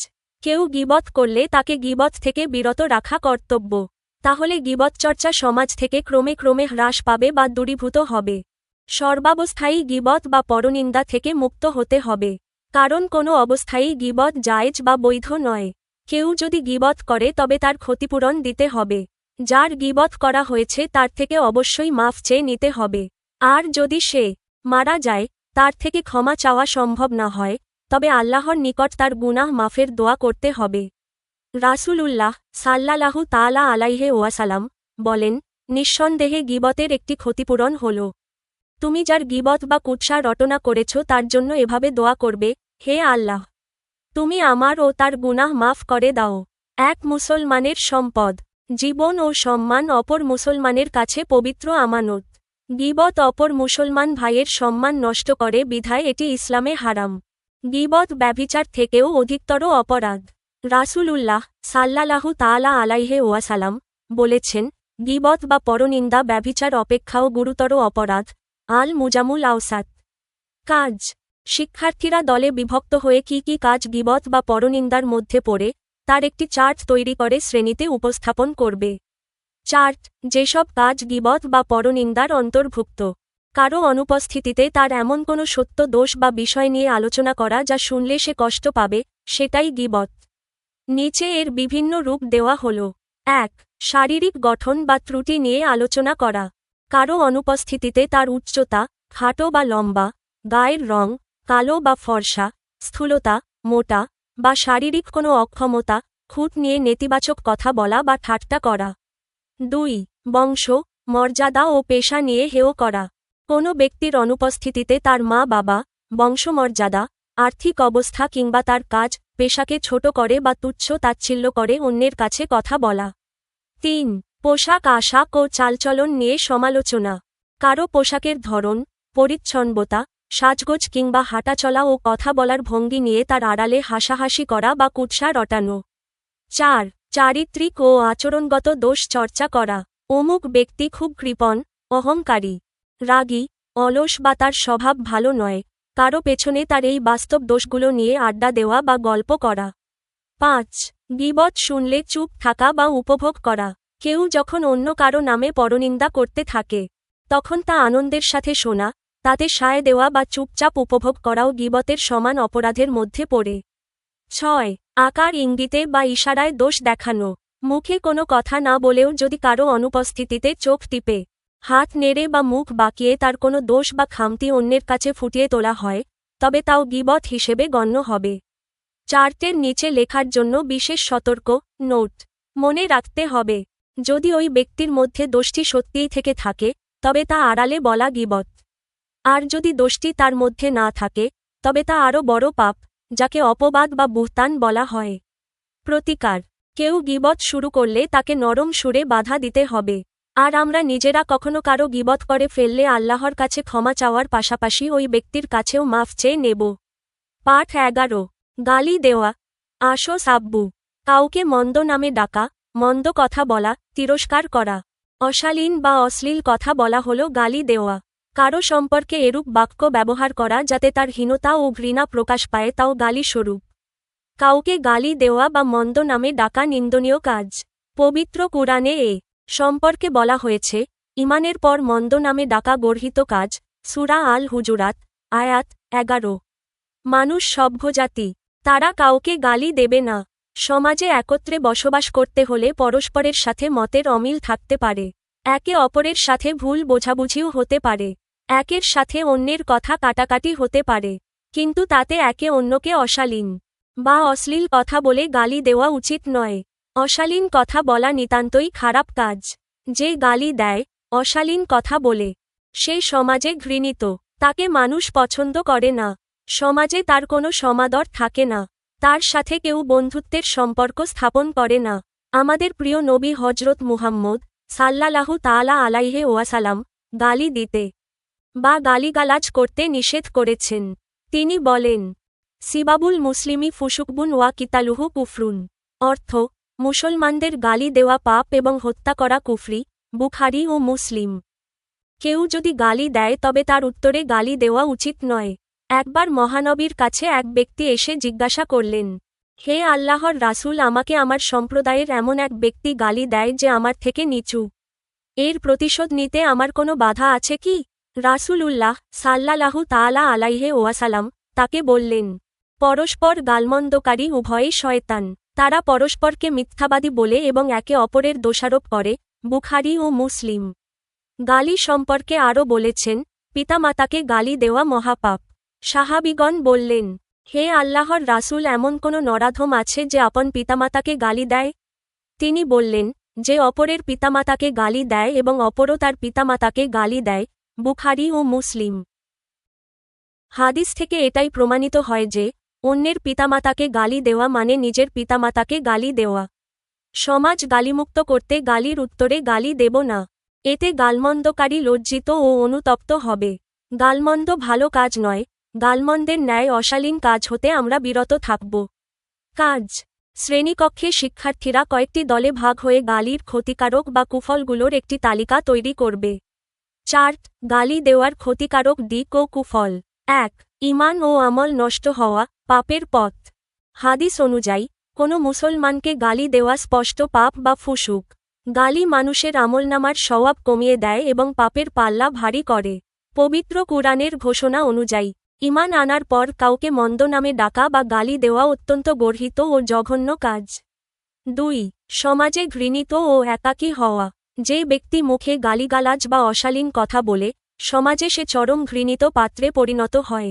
কেউ গীবত করলে তাকে গীবত থেকে বিরত রাখা কর্তব্য। তাহলে গীবত চর্চা সমাজ থেকে ক্রমে ক্রমে হ্রাস পাবে বা দূরীভূত হবে। সর্বাবস্থায় গীবত বা পরনিন্দা থেকে মুক্ত হতে হবে। কারণ কোনো অবস্থায় গীবত জায়েজ বা বৈধ নয়। কেউ যদি গীবত করে তবে তার ক্ষতিপূরণ দিতে হবে। যার গীবত করা হয়েছে তার থেকে অবশ্যই মাফ চেয়ে নিতে হবে। আর যদি সে মারা যায়, তার থেকে ক্ষমা চাওয়া সম্ভব না হয়, তবে আল্লাহর নিকট তার গুনাহ মাফের দোয়া করতে হবে। রাসূলুল্লাহ সাল্লাল্লাহু তাআলা আলাইহি ওয়াসাল্লাম বলেন, নিঃসন্দেহে গীবতের একটি ক্ষতিপূরণ হল, তুমি যার গীবত বা কুৎসা রটনা করেছ তার জন্য এভাবে দোয়া করবে, হে আল্লাহ, তুমি আমার ও তার গুনাহ মাফ করে দাও। এক মুসলমানের সম্পদ, জীবন ও সম্মান অপর মুসলমানের কাছে পবিত্র আমানত। গীবত অপর মুসলমান ভাইয়ের সম্মান নষ্ট করে বিধায় এটি ইসলামে হারাম। গীবত ব্যভিচার থেকেও অধিকতর অপরাধ। রাসূলুল্লাহ সাল্লাল্লাহু তাআলা আলাইহি ওয়াসাল্লাম বলেছেন, গীবত বা পরনিন্দা ব্যভিচার অপেক্ষাও গুরুতর অপরাধ। আল মুজামুল আওসাত। কাজ। শিক্ষার্থীরা দলে বিভক্ত হয়ে কি কি কাজ গীবত বা পরনিন্দার মধ্যে পড়ে তার একটি চার্ট তৈরি করে শ্রেণীতে উপস্থাপন করবে। চার্ট। যেসব কাজ গীবত বা পরনিন্দার অন্তর্ভুক্ত। কারো অনুপস্থিতিতে তার এমন কোনো সত্য দোষ বা বিষয় নিয়ে আলোচনা করা যা শুনলে সে কষ্ট পাবে, সেটাই গীবত। নিচে এর বিভিন্ন রূপ দেওয়া হল। ১. শারীরিক গঠন বা ত্রুটি নিয়ে আলোচনা করা। কারো অনুপস্থিতিতে তার উচ্চতা, খাটো বা লম্বা, গায়ের রং, কালো বা ফর্সা, স্থূলতা, মোটা বা শারীরিক কোনো অক্ষমতা, খুঁত নিয়ে নেতিবাচক কথা বলা বা ঠাট্টা করা। ২. বংশ, মর্যাদা ও পেশা নিয়ে হেয় করা। কোনো ব্যক্তির অনুপস্থিতিতে তার মা-বাবা, বংশমর্যাদা, আর্থিক অবস্থা কিংবা তার কাজ, পেশাকে ছোট করে বা তুচ্ছ তাচ্ছিল্য করে অন্যের কাছে কথা বলা। ৩. পোশাক আশাক ও চালচলন নিয়ে সমালোচনা। কারো পোশাকের ধরন, পরিচ্ছন্নতা, সাজগোজ কিংবা হাঁটাচলা ও কথা বলার ভঙ্গি নিয়ে তার আড়ালে হাসাহাসি করা বা কুৎসা রটানো। ৪. চারিত্রিক ও আচরণগত দোষ চর্চা করা। অমুক ব্যক্তি খুব কৃপণ, অহংকারী, রাগী, অলস বা তার স্বভাব ভালো নয়। কারো পেছনে তার এই বাস্তব দোষগুলো নিয়ে আড্ডা দেওয়া বা গল্প করা। ৫. গীবত শুনলে চুপ থাকা বা উপভোগ করা। কেউ যখন অন্য কারো নামে পরনিন্দা করতে থাকে, তখন তা আনন্দের সাথে শোনা, তাতে সায় দেওয়া বা চুপচাপ উপভোগ করাও গীবতের সমান অপরাধের মধ্যে পড়ে। ৬. আকার ইঙ্গিতে বা ইশারায় দোষ দেখানো। মুখে কোনো কথা না বলেও যদি কারো অনুপস্থিতিতে চোখ টিপে, হাত নেড়ে বা মুখ বাঁকিয়ে তার কোনো দোষ বা খামতি অন্যের কাছে ফুটিয়ে তোলা হয়, তবে তাও গীবত হিসেবে গণ্য হবে। চার্টের নিচে লেখার জন্য বিশেষ সতর্ক নোট। মনে রাখতে হবে, যদি ওই ব্যক্তির মধ্যে দোষটি সত্যিই থেকে থাকে, তবে তা আড়ালে বলা গীবত। আর যদি দোষটি তার মধ্যে না থাকে, তবে তা আরও বড় পাপ, যাকে অপবাদ বা বুহতান বলা হয়। প্রতিকার। কেউ গীবত শুরু করলে তাকে নরম সুরে বাধা দিতে হবে। আর আমরা নিজেরা কখনো কারো গীবত করে ফেললে আল্লাহর কাছে ক্ষমা চাওয়ার পাশাপাশি ওই ব্যক্তির কাছেও মাফ চেয়ে নেব। পাঠ ১১। গালি দেওয়া। আসো সাব্বু। কাউকে মন্দ নামে ডাকা, মন্দ কথা বলা, তিরস্কার করা। অশালীন বা অশ্লীল কথা বলা হলো গালি দেওয়া। কারো সম্পর্কে এরূপ বাক্য ব্যবহার করা যাতে তার হীনতা ও ঘৃণা প্রকাশ পায় তাও গালি স্বরূপ। কাউকে গালি দেওয়া বা মন্দ নামে ডাকা নিন্দনীয় কাজ। পবিত্র কুরআনে এ সম্পর্কে বলা হয়েছে, ঈমানের পর মন্দ নামে ডাকা গর্হিত কাজ। সূরা আল হুজুরাত, আয়াত ১১। মানুষ সভ্যজাতি, তারা কাউকে গালি দেবে না। সমাজে একত্রে বসবাস করতে হলে পরস্পরের সাথে মতের অমিল থাকতে পারে। একে অপরের সাথে ভুল বোঝাবুঝিও হতে পারে। একের সাথে অন্যের কথা কাটাকাটি হতে পারে, কিন্তু তাতে একে অন্যকে অশালীন বা অশ্লীল কথা বলে গালি দেওয়া উচিত নয়। অশালীন কথা বলা নিতান্তই খারাপ কাজ। যে গালি দেয়, অশালীন কথা বলে, সে সমাজে ঘৃণিত। তাকে মানুষ পছন্দ করে না। সমাজে তার কোনো সমাদর থাকে না। তার সাথে কেউ বন্ধুত্বের সম্পর্ক স্থাপন করে না। আমাদের প্রিয় নবী হজরত মুহাম্মদ সাল্লাল্লাহু তাআলা আলাইহি ওয়াসাল্লাম গালি দিতে বা গালিগালাজ করতে নিষেধ করেছেন। তিনি বলেন, সিবাবুল মুসলিমি ফুসুকবুন ওয়া কিতালুহু কুফরুন, অর্থ, মুসলমানদের গালি দেওয়া পাপ এবং হত্যা করা কুফরি। বুখারী ও মুসলিম। কেউ যদি গালি দেয় তবে তার উত্তরে গালি দেওয়া উচিত নয়। একবার মহানবীর কাছে এক ব্যক্তি এসে জিজ্ঞাসা করলেন, হে আল্লাহর রাসূল, আমাকে আমার সম্প্রদায়ের এমন এক ব্যক্তি গালি দেয় যে আমার থেকে নিচু। এর প্রতিশোধ নিতে আমার কোনো বাধা আছে কি? রাসূলুল্লাহ সাল্লাল্লাহু তাআলা আলাইহি ওয়াসাল্লাম তাকে বললেন, পরস্পর গালমন্দকারী উভয়ই শয়তান। তারা পরস্পরকে মিথ্যাবাদী বলে এবং একে অপরের দোষারোপ করে। বুখারী ও মুসলিম। গালি সম্পর্কে আরও বলেছেন, পিতামাতাকে গালি দেওয়া মহাপাপ। সাহাবীগণ বললেন, হে আল্লাহর রাসূল, এমন কোনো নরাধম আছে যে আপন পিতামাতাকে গালি দেয়? তিনি বললেন, যে অপরের পিতামাতাকে গালি দেয় এবং অপরও তার পিতামাতাকে গালি দেয়। বুখারী ও মুসলিম। হাদিস থেকে এটাই প্রমাণিত হয় যে অন্যের পিতামাতাকে গালি দেওয়া মানে নিজের পিতামাতাকে গালি দেওয়া। সমাজ গালিমুক্ত করতে গালির উত্তরে গালি দেব না। এতে গালমন্দকারী লজ্জিত ও অনুতপ্ত হবে। গালমন্দ ভালো কাজ নয়। গালমন্দের ন্যায় অশালীন কাজ হতে আমরা বিরত থাকব। কাজ। শ্রেণীকক্ষে শিক্ষার্থীরা কয়েকটি দলে ভাগ হয়ে গালির ক্ষতিকারক বা কুফলগুলোর একটি তালিকা তৈরি করবে। 4. গালি দেওয়ার ক্ষতিকারক দিক ও কুফল। 1. ঈমান ও আমল নষ্ট হওয়া, পাপের পথ। হাদিস অনুযায়ী, কোনো মুসলমানকে গালি দেওয়া স্পষ্ট পাপ বা ফুসুক। গালি মানুষের আমলনামার সওয়াব কমিয়ে দেয় এবং পাপের পাল্লা ভারী করে। পবিত্র কুরআনের ঘোষণা অনুযায়ী, ঈমান আনার পর কাউকে মন্দ নামে ডাকা বা গালি দেওয়া অত্যন্ত গর্হিত ও জঘন্য কাজ। 2. সমাজে ঘৃণিত ও একাকী হওয়া। যে ব্যক্তি মুখে গালিগালাজ বা অশালীন কথা বলে, সমাজে সে চরম ঘৃণিত পাত্রে পরিণত হয়।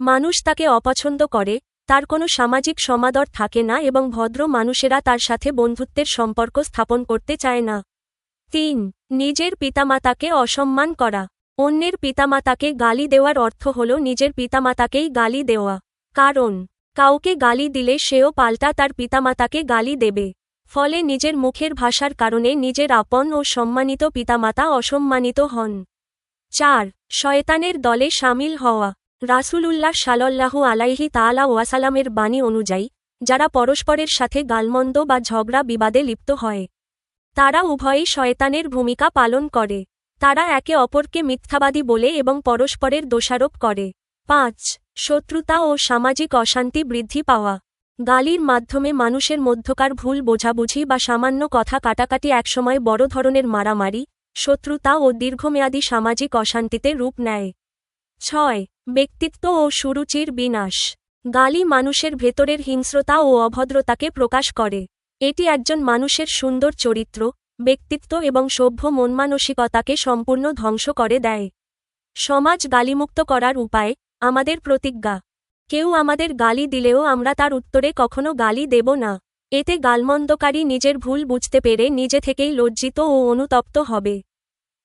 মানুষ তাকে অপছন্দ করে, তার কোনো সামাজিক সমাদর থাকে না এবং ভদ্র মানুষেরা তার সাথে বন্ধুত্বের সম্পর্ক স্থাপন করতে চায় না। 3. নিজের পিতামাতাকে অসম্মান করা। অন্যের পিতামাতাকে গালি দেওয়ার অর্থ হল নিজের পিতামাতাকেই গালি দেওয়া। কারণ, কাউকে গালি দিলে সেও পাল্টা তার পিতামাতাকে গালি দেবে। ফলে নিজের মুখের ভাষার কারণে নিজের আপন ও সম্মানিত পিতামাতা অসম্মানিত হন। 4. শয়তানের দলে শামিল হওয়া। রাসূলুল্লাহ সাল্লাল্লাহু আলাইহি তাআলা ওয়াসাল্লামের বাণী অনুযায়ী, যারা পরস্পরের সাথে গালমন্দ বা ঝগড়া বিবাদে লিপ্ত হয়, তারা উভয়ই শয়তানের ভূমিকা পালন করে। তারা একে অপরকে মিথ্যাবাদী বলে এবং পরস্পরের দোষারোপ করে। 5. শত্রুতা ও সামাজিক অশান্তি বৃদ্ধি পাওয়া। গালির মাধ্যমে মানুষের মধ্যকার ভুল বোঝাবুঝি বা সামান্য কথা কাটাকাটি একসময় বড় ধরনের মারামারি, শত্রুতা ও দীর্ঘমেয়াদী সামাজিক অশান্তিতে রূপ নেয়। 6. ব্যক্তিত্ব ও সুরুচির বিনাশ। গালি মানুষের ভেতরের হিংস্রতা ও অভদ্রতাকে প্রকাশ করে। এটি একজন মানুষের সুন্দর চরিত্র, ব্যক্তিত্ব এবং সভ্য মনমানসিকতাকে সম্পূর্ণ ধ্বংস করে দেয়। সমাজ গালিমুক্ত করার উপায়। আমাদের প্রতিজ্ঞা। কেউ আমাদের গালি দিলেও আমরা তার উত্তরে কখনো গালি দেব না। এতে গালমন্দকারী নিজের ভুল বুঝতে পেরে নিজে থেকেই লজ্জিত ও অনুতপ্ত হবে।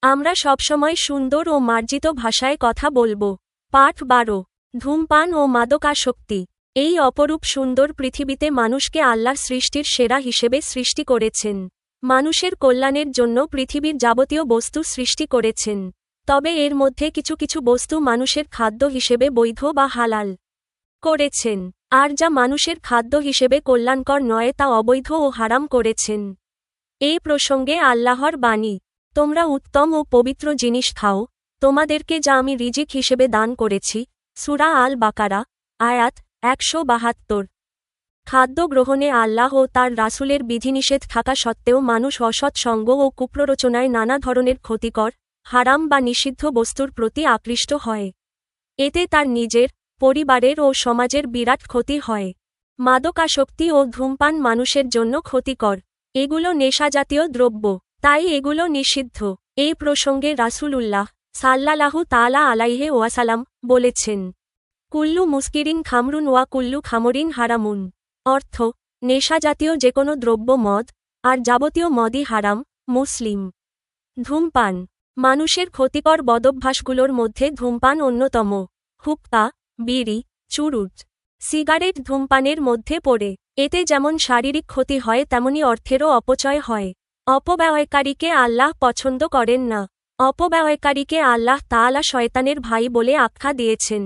আমরা সবসময় সুন্দর ও মার্জিত ভাষায় কথা বলবো। পাঠ 12। ধূমপান ও মাদকাসক্তি। এই অপরূপ সুন্দর পৃথিবীতে মানুষকে আল্লাহ সৃষ্টির সেরা হিসেবে সৃষ্টি করেছেন। মানুষের কল্যাণের জন্য পৃথিবীর যাবতীয় বস্তু সৃষ্টি করেছেন। তবে এর মধ্যে কিছু কিছু বস্তু মানুষের খাদ্য হিসেবে বৈধ বা হালাল করেছেন, আর যা মানুষের খাদ্য হিসেবে কল্যাণকর নয় তা অবৈধ ও হারাম করেছেন। এই প্রসঙ্গে আল্লাহর বাণী, তোমরা উত্তম ও পবিত্র জিনিস খাও, তোমাদেরকে যা আমি রিজিক হিসেবে দান করেছি। সূরা আল বাকারা, আয়াত 172। খাদ্য গ্রহণে আল্লাহ ও তার রাসূলের বিধিনিষেধ থাকা সত্ত্বেও মানুষ অসৎ সঙ্গ ও কুপ্ররোচনায় নানা ধরনের ক্ষতিকর, হারাম বা নিষিদ্ধ বস্তুর প্রতি আকৃষ্ট হয়। এতে তার নিজের, পরিবারের ও সমাজের বিরাট ক্ষতি হয়। মাদকাসক্তি ও ধূমপান মানুষের জন্য ক্ষতিকর। এগুলো নেশাজাতীয় দ্রব্য, তাই এগুলো নিষিদ্ধ। এই প্রসঙ্গে রাসূলুল্লাহ সাল্লাল্লাহু তাআলা আলাইহি ওয়াসাল্লাম বলেছেন, কুল্লু মুস্কিরিন খামরুন ওয়া কুল্লু খামরিন হারামুন। অর্থ, নেশাজাতীয় যে কোনো দ্রব্য মদ, আর যাবতীয় মদই হারাম। মুসলিম। ধূমপান। মানুষের ক্ষতিকর বদভ্যাসগুলোর মধ্যে ধূমপান অন্যতম। হুক্কা, বিড়ি, চুরুট, সিগারেট ধূমপানের মধ্যে পড়ে। এতে যেমন শারীরিক ক্ষতি হয় তেমনি অর্থেরও অপচয় হয়। অপব্যয়কারীকে আল্লাহ পছন্দ করেন না। অপব্যয়কারীকে আল্লাহ তাআলা শয়তানের ভাই বলে আখ্যা দিয়েছেন।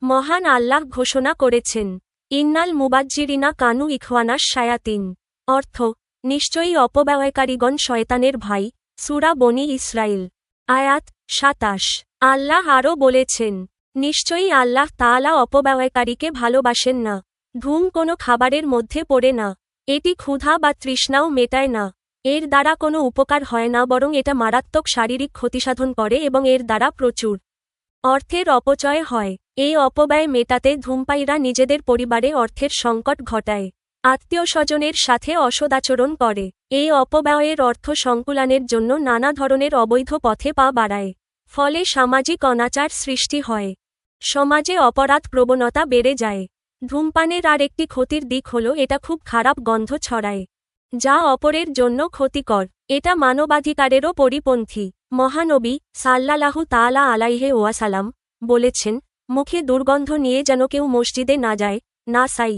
মহান আল্লাহ ঘোষণা করেছেন, ইন্নাল মুবাজ্জিরিনা কানু ইখওয়ানাশ শায়াতিন। অর্থ, নিশ্চয়ই অপব্যয়কারীগণ শয়তানের ভাই। সূরা বনী ইসরাইল। আয়াত ২৭। আল্লাহ আরও বলেছেন, নিশ্চয়ই আল্লাহ তাআলা অপব্যয়কারীকে ভালোবাসেন না। ধূম কোনো খাবারের মধ্যে পড়ে না। এটি ক্ষুধা বা তৃষ্ণাও মেটায় না। এর দ্বারা কোনো উপকার হয় না, বরং এটা মারাত্মক শারীরিক ক্ষতিসাধন করে এবং এর দ্বারা প্রচুর অর্থের অপচয় হয়। এই অপব্যয় মেটাতে ধূমপায়ীরা নিজেদের পরিবারে অর্থের সংকট ঘটায়, আত্মীয়স্বজনের সাথে অসদাচরণ করে। এই অপব্যয়ের অর্থ সংকুলানের জন্য নানা ধরনের অবৈধ পথে পা বাড়ায়। ফলে সামাজিক অনাচার সৃষ্টি হয়। সমাজে অপরাধ প্রবণতা বেড়ে যায়। ধূমপানের আর একটি ক্ষতির দিক হল এটা খুব খারাপ গন্ধ ছড়ায়, যা অপরের জন্য ক্ষতিকর। এটা মানবাধিকারেরও পরিপন্থী। মহানবী সাল্লাল্লাহু তাআলা আলাইহি ওয়াসাল্লাম বলেছেন, মুখে দুর্গন্ধ নিয়ে যেন কেউ মসজিদে না যায়। নাসাই।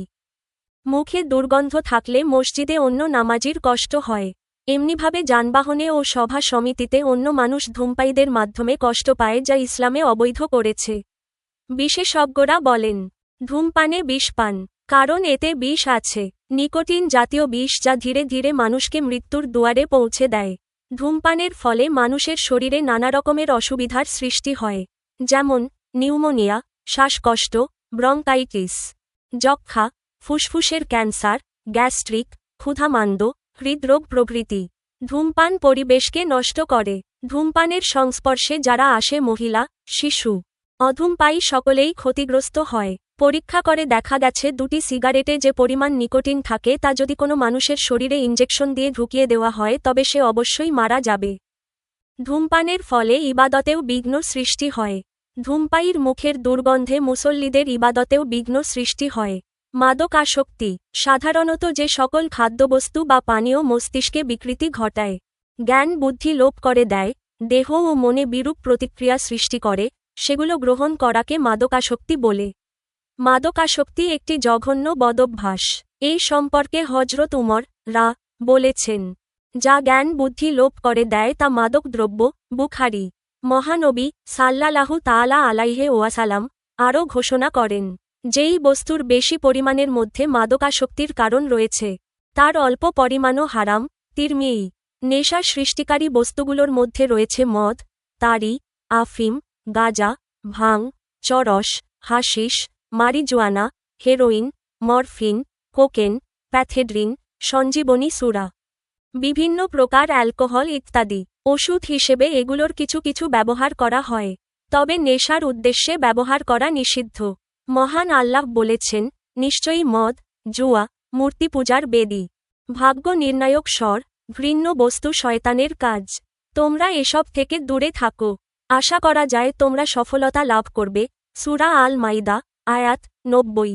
মুখে দুর্গন্ধ থাকলে মসজিদে অন্য নামাজির কষ্ট হয়। এমনিভাবে যানবাহনে ও সভা সমিতিতে অন্য মানুষ ধূমপায়ীদের মাধ্যমে কষ্ট পায়, যা ইসলামে অবৈধ করেছে। বিশেষজ্ঞরা বলেন, ধূমপানে বিষ পান, কারণ এতে বিষ আছে, নিকোটিন জাতীয় বিষ, যা ধীরে ধীরে মানুষকে মৃত্যুর দুয়ারে পৌঁছে দেয়। ধূমপানের ফলে মানুষের শরীরে নানা রকমের অসুবিধার সৃষ্টি হয়, যেমন নিউমোনিয়া, শ্বাসকষ্ট, ব্রঙ্কাইটিস, যক্ষ্মা, ফুসফুসের ক্যান্সার, গ্যাস্ট্রিক, ক্ষুধামান্দ, হৃদরোগ প্রভৃতি। ধূমপান পরিবেশকে নষ্ট করে। ধূমপানের সংস্পর্শে যারা আসে, মহিলা, শিশু, অধূমপায়ী সকলেই ক্ষতিগ্রস্ত হয়। পরীক্ষা করে দেখা গেছে, দুটি সিগারেটে যে পরিমাণ নিকোটিন থাকে তা যদি কোনো মানুষের শরীরে ইনজেকশন দিয়ে ঢুকিয়ে দেওয়া হয় তবে সে অবশ্যই মারা যাবে। ধূমপানের ফলে ইবাদতেও বিঘ্ন সৃষ্টি হয়। ধূমপায়ীর মুখের দুর্গন্ধে মুসল্লিদের ইবাদতেও বিঘ্ন সৃষ্টি হয়। মাদকাসক্তি। সাধারণত যে সকল খাদ্যবস্তু বা পানীয় মস্তিষ্কে বিকৃতি ঘটায়, জ্ঞান বুদ্ধি লোপ করে দেয়, দেহ ও মনে বিরূপ প্রতিক্রিয়া সৃষ্টি করে, সেগুলো গ্রহণ করাকে মাদকাসক্তি বলে। মাদকাসক্তি একটি জঘন্য বদভ্যাস। এই সম্পর্কে হযরত উমর রা বলেছেন, যা জ্ঞান বুদ্ধি লোপ করে দেয় তা মাদক দ্রব্য। বুখারী। মহানবী সাল্লাল্লাহু তাআলা আলাইহি ওয়াসাল্লাম আরও ঘোষণা করেন, যেই বস্তুর বেশি পরিমাণের মধ্যে মাদকাসক্তির কারণ রয়েছে, তার অল্প পরিমাণও হারাম। তিরমিজি। নেশা সৃষ্টিকারী বস্তুগুলোর মধ্যে রয়েছে মদ, তারি, আফিম, গাঁজা, ভাং, চরস, হাশিশ, marijuana, heroin, morphine, cocaine, pethidine, সঞ্জীবনী সুরা, বিভিন্ন প্রকার অ্যালকোহল ইত্যাদি। ওষুধ হিসেবে এগুলোর কিছু কিছু ব্যবহার করা হয়, তবে নেশার উদ্দেশ্যে ব্যবহার করা নিষিদ্ধ। মহান আল্লাহ বলেছেন, নিশ্চয়ই মদ, জুয়া, মূর্তিপূজার বেদী, ভাগ্য নির্ণায়ক স্বর, ঘৃণ্য বস্তু শয়তানের কাজ। তোমরা এসব থেকে দূরে থাকো। আশা করা যায় তোমরা সফলতা লাভ করবে। সূরা আল মাইদা, আয়াত ৯০।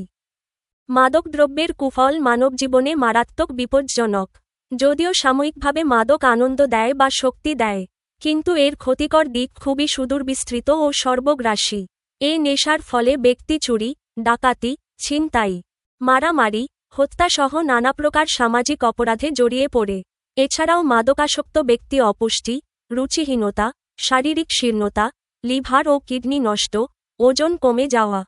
মাদকদ্রব্যের কুফল মানবজীবনে মারাত্মক বিপজ্জনক। যদিও সাময়িকভাবে মাদক আনন্দ দেয় বা শক্তি দেয়, কিন্তু এর ক্ষতিকর দিক খুবই সুদূরবিস্তৃত ও সর্বগ্রাসী। এ নেশার ফলে ব্যক্তি চুরি, ডাকাতি, ছিনতাই, মারামারি, হত্যাসহ নানা প্রকার সামাজিক অপরাধে জড়িয়ে পড়ে। এছাড়াও মাদকাসক্ত ব্যক্তি অপুষ্টি, রুচিহীনতা, শারীরিক শীর্ণতা, লিভার ও কিডনি নষ্ট, ওজন কমে যাওয়া,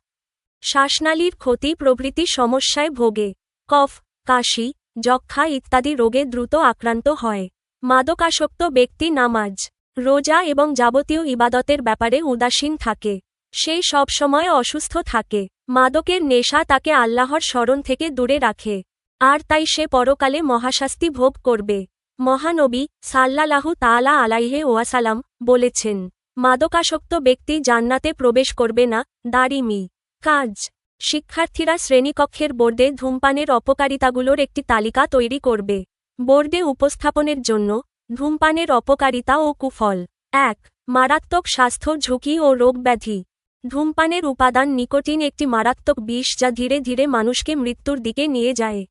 শ্বাসনালীর ক্ষতি প্রভৃতি সমস্যায় ভোগে। কফ, কাশি, যক্ষ্মা ইত্যাদি রোগে দ্রুত আক্রান্ত হয়। মাদকাসক্ত ব্যক্তি নামাজ, রোজা এবং যাবতীয় ইবাদতের ব্যাপারে উদাসীন থাকে। সে সবসময় অসুস্থ থাকে। মাদকের নেশা তাকে আল্লাহর স্মরণ থেকে দূরে রাখে, আর তাই সে পরকালে মহাশাস্তি ভোগ করবে। মহানবী সাল্লাল্লাহু তাআলা আলাইহি ওয়াসাল্লাম বলেছেন, মাদকাসক্ত ব্যক্তি জান্নাতে প্রবেশ করবে না। দারিমি। কাজ। শিক্ষার্থীরা শ্রেণীকক্ষের বোর্ডে ধূমপানের অপকারিতাগুলোর একটি তালিকা তৈরি করবে। বোর্ডে উপস্থাপনের জন্য ধূমপানের অপকারিতা ও কুফল। ১. মারাত্মক স্বাস্থ্য ঝুঁকি ও রোগব্যাধি। ধূমপানের উপাদান নিকোটিন একটি মারাত্মক বিষ যা ধীরে ধীরে মানুষকে মৃত্যুর দিকে নিয়ে যায়।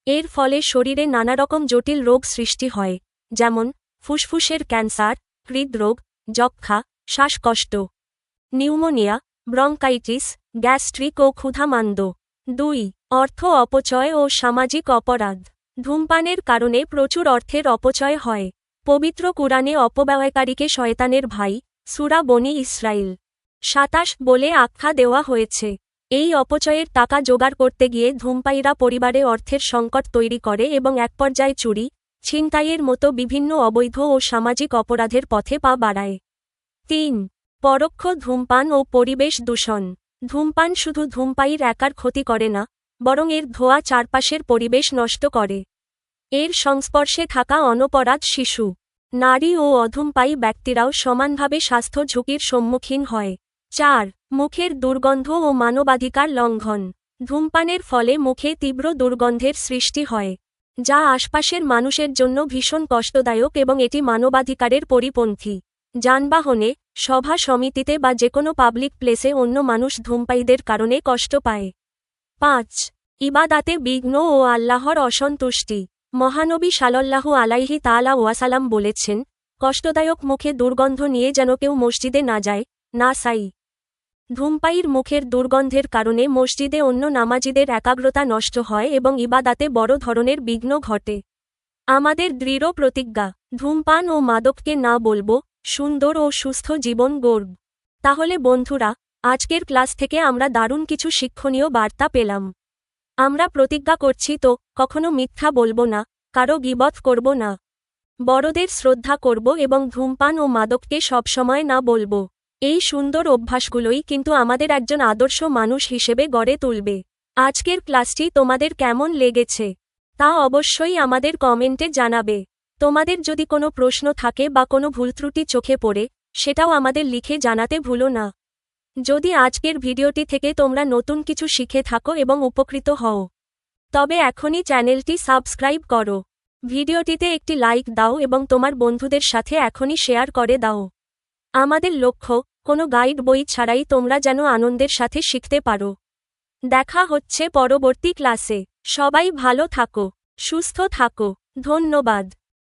এর ফলে শরীরে নানারকম জটিল রোগ সৃষ্টি হয়, যেমন ফুসফুসের ক্যান্সার, হৃদরোগ, যক্ষ্মা, শ্বাসকষ্ট, নিউমোনিয়া, ব্রঙ্কাইটিস, গ্যাস্ট্রিক ও ক্ষুধামান্দ। 2. অর্থ অপচয় ও সামাজিক অপরাধ। ধূমপানের কারণে প্রচুর অর্থের অপচয় হয়। পবিত্র কুরআনে অপব্যবহারকারীকে শয়তানের ভাই, সূরা বনী ইসরাইল 27 বলে আখ্যা দেওয়া হয়েছে। এই অপচয়ের টাকা জোগাড় করতে গিয়ে ধূমপায়ীরা পরিবারে অর্থের সংকট তৈরি করে এবং একপর্যায়ে চুরি, ছিনতাইয়ের মতো বিভিন্ন অবৈধ ও সামাজিক অপরাধের পথে পা বাড়ায়। 3. পরোক্ষ ধূমপান ও পরিবেশ দূষণ। ধূমপান শুধু ধূমপায়ীর একার ক্ষতি করে না, বরং এর ধোঁয়া চারপাশের পরিবেশ নষ্ট করে। এর সংস্পর্শে থাকা অনপরাধ শিশু, নারী ও অধূমপায়ী ব্যক্তিরাও সমানভাবে স্বাস্থ্য ঝুঁকির সম্মুখীন হয়। 4. মুখের দুর্গন্ধ ও মানবাধিকার লঙ্ঘন। ধূমপানের ফলে মুখে তীব্র দুর্গন্ধের সৃষ্টি হয়, যা আশপাশের মানুষের জন্য ভীষণ কষ্টদায়ক এবং এটি মানবাধিকারের পরিপন্থী। যানবাহনে, সভা সমিতিতে বা যেকোনো পাবলিক প্লেসে অন্য মানুষ ধূমপায়ীদের কারণে কষ্ট পায়। 5. ইবাদাতে বিঘ্ন ও আল্লাহর অসন্তুষ্টি। মহানবী সাল্লাল্লাহু আলাইহি তাআলা ওয়াসাল্লাম বলেছেন, কষ্টদায়ক মুখে দুর্গন্ধ নিয়ে যেন কেউ মসজিদে না যায়, না সাই। ধূমপায়ীর মুখের দুর্গন্ধের কারণে মসজিদে অন্য নামাজীদের একাগ্রতা নষ্ট হয় এবং ইবাদাতে বড় ধরনের বিঘ্ন ঘটে। আমাদের দৃঢ় প্রতিজ্ঞা, ধূমপান ও মাদককে না বলবো, সুন্দর ও সুস্থ জীবন গড়ব। তাহলে বন্ধুরা, আজকের ক্লাস থেকে আমরা দারুণ কিছু শিক্ষণীয় বার্তা পেলাম। আমরা প্রতিজ্ঞা করছি তো, কখনো মিথ্যা বলবো না, কারো গীবত করব না, বড়দের শ্রদ্ধা করব এবং ধূমপান ও মাদককে সবসময় না বলবো। এই সুন্দর অভ্যাসগুলোই কিন্তু আমাদের একজন আদর্শ মানুষ হিসেবে গড়ে তুলবে। আজকের ক্লাসটি তোমাদের কেমন লেগেছে তা অবশ্যই আমাদের কমেন্টে জানাবে। তোমাদের যদি কোনো প্রশ্ন থাকে বা কোনো ভুলত্রুটি চোখে পড়ে, সেটাও আমাদের লিখে জানাতে ভুলো না। যদি আজকের ভিডিওটি থেকে তোমরা নতুন কিছু শিখে থাকো এবং উপকৃত হও, তবে এখনই চ্যানেলটি সাবস্ক্রাইব করো। ভিডিওটিতে একটি লাইক দাও এবং তোমার বন্ধুদের সাথে এখনই শেয়ার করে দাও। আমাদের লক্ষ্য, কোনো গাইড বই ছাড়াই তোমরা যেন আনন্দের সাথে শিখতে পারো। দেখা হচ্ছে পরবর্তী ক্লাসে। সবাই ভালো থাকো, সুস্থ থাকো। ধন্যবাদ।